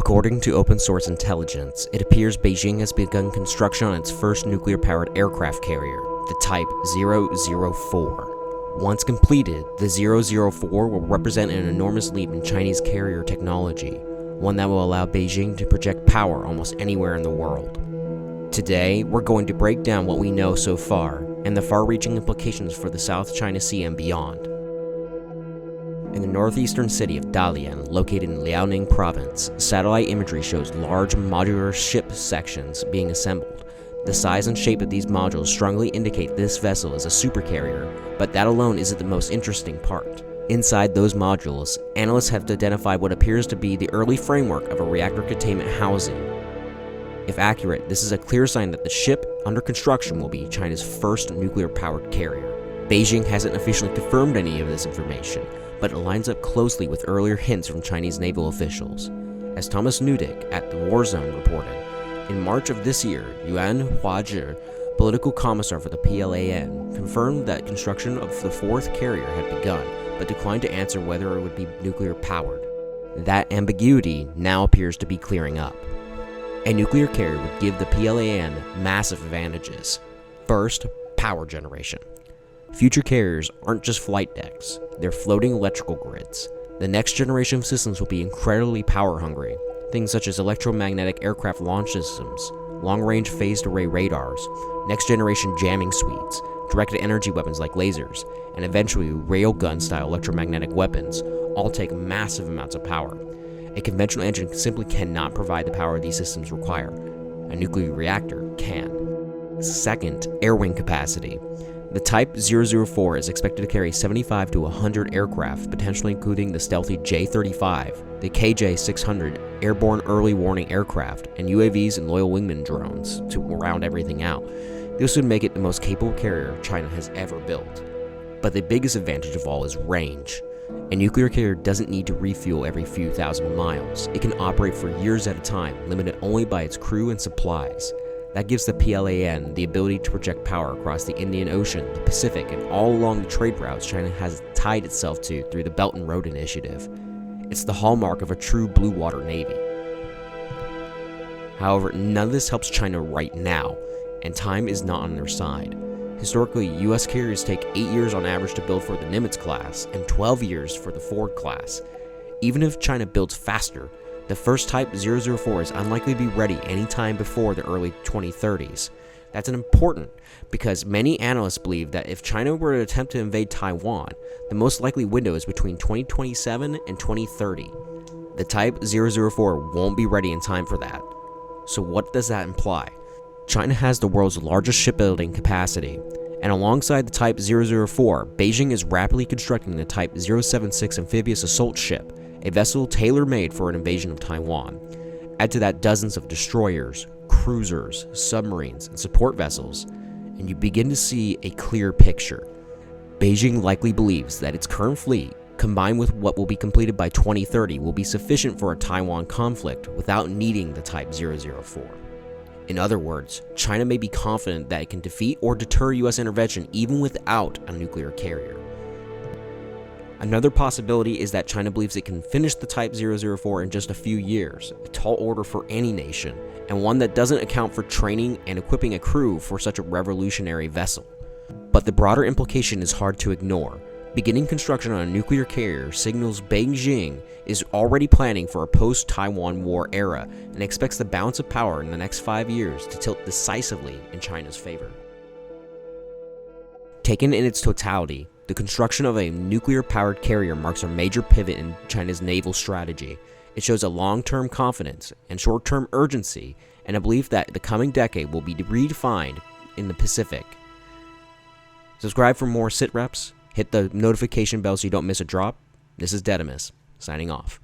According to open source intelligence, it appears Beijing has begun construction on its first nuclear-powered aircraft carrier, the Type 004. Once completed, the 004 will represent an enormous leap in Chinese carrier technology, one that will allow Beijing to project power almost anywhere in the world. Today, we're going to break down what we know so far, and the far-reaching implications for the South China Sea and beyond. In the northeastern city of Dalian, located in Liaoning province, satellite imagery shows large modular ship sections being assembled. The size and shape of these modules strongly indicate this vessel is a supercarrier, but that alone isn't the most interesting part. Inside those modules, analysts have identified what appears to be the early framework of a reactor containment housing. If accurate, this is a clear sign that the ship under construction will be China's first nuclear-powered carrier. Beijing hasn't officially confirmed any of this information, but it lines up closely with earlier hints from Chinese naval officials. As Thomas Newdick at the War Zone reported, in March of this year, Yuan Huazhi, political commissar for the PLAN, confirmed that construction of the fourth carrier had begun, but declined to answer whether it would be nuclear-powered. That ambiguity now appears to be clearing up. A nuclear carrier would give the PLAN massive advantages. First, power generation. Future carriers aren't just flight decks, they're floating electrical grids. The next generation of systems will be incredibly power hungry. Things such as electromagnetic aircraft launch systems, long-range phased array radars, next-generation jamming suites, directed energy weapons like lasers, and eventually railgun-style electromagnetic weapons all take massive amounts of power. A conventional engine simply cannot provide the power these systems require. A nuclear reactor can. Second, air wing capacity. The Type 004 is expected to carry 75 to 100 aircraft, potentially including the stealthy J-35, the KJ-600 airborne early warning aircraft, and UAVs and loyal wingman drones to round everything out. This would make it the most capable carrier China has ever built. But the biggest advantage of all is range. A nuclear carrier doesn't need to refuel every few thousand miles. It can operate for years at a time, limited only by its crew and supplies. That gives the PLAN the ability to project power across the Indian Ocean, the Pacific, and all along the trade routes China has tied itself to through the Belt and Road Initiative. It's the hallmark of a true blue water navy. However, none of this helps China right now, and time is not on their side. Historically, US carriers take 8 years on average to build for the Nimitz class, and 12 years for the Ford class. Even if China builds faster, the first Type 004 is unlikely to be ready anytime before the early 2030s. That's important because many analysts believe that if China were to attempt to invade Taiwan, the most likely window is between 2027 and 2030. The Type 004 won't be ready in time for that. So what does that imply? China has the world's largest shipbuilding capacity, and alongside the Type 004, Beijing is rapidly constructing the Type 076 amphibious assault ship, a vessel tailor-made for an invasion of Taiwan. Add to that dozens of destroyers, cruisers, submarines, and support vessels, and you begin to see a clear picture. Beijing likely believes that its current fleet, combined with what will be completed by 2030, will be sufficient for a Taiwan conflict without needing the Type 004. In other words, China may be confident that it can defeat or deter US intervention even without a nuclear carrier. Another possibility is that China believes it can finish the Type 004 in just a few years, a tall order for any nation, and one that doesn't account for training and equipping a crew for such a revolutionary vessel. But the broader implication is hard to ignore. Beginning construction on a nuclear carrier signals Beijing is already planning for a post-Taiwan War era and expects the balance of power in the next 5 years to tilt decisively in China's favor. Taken in its totality, the construction of a nuclear-powered carrier marks a major pivot in China's naval strategy. It shows a long-term confidence and short-term urgency, and a belief that the coming decade will be redefined in the Pacific. Subscribe for more sit reps. Hit the notification bell so you don't miss a drop. This is Dedimus, signing off.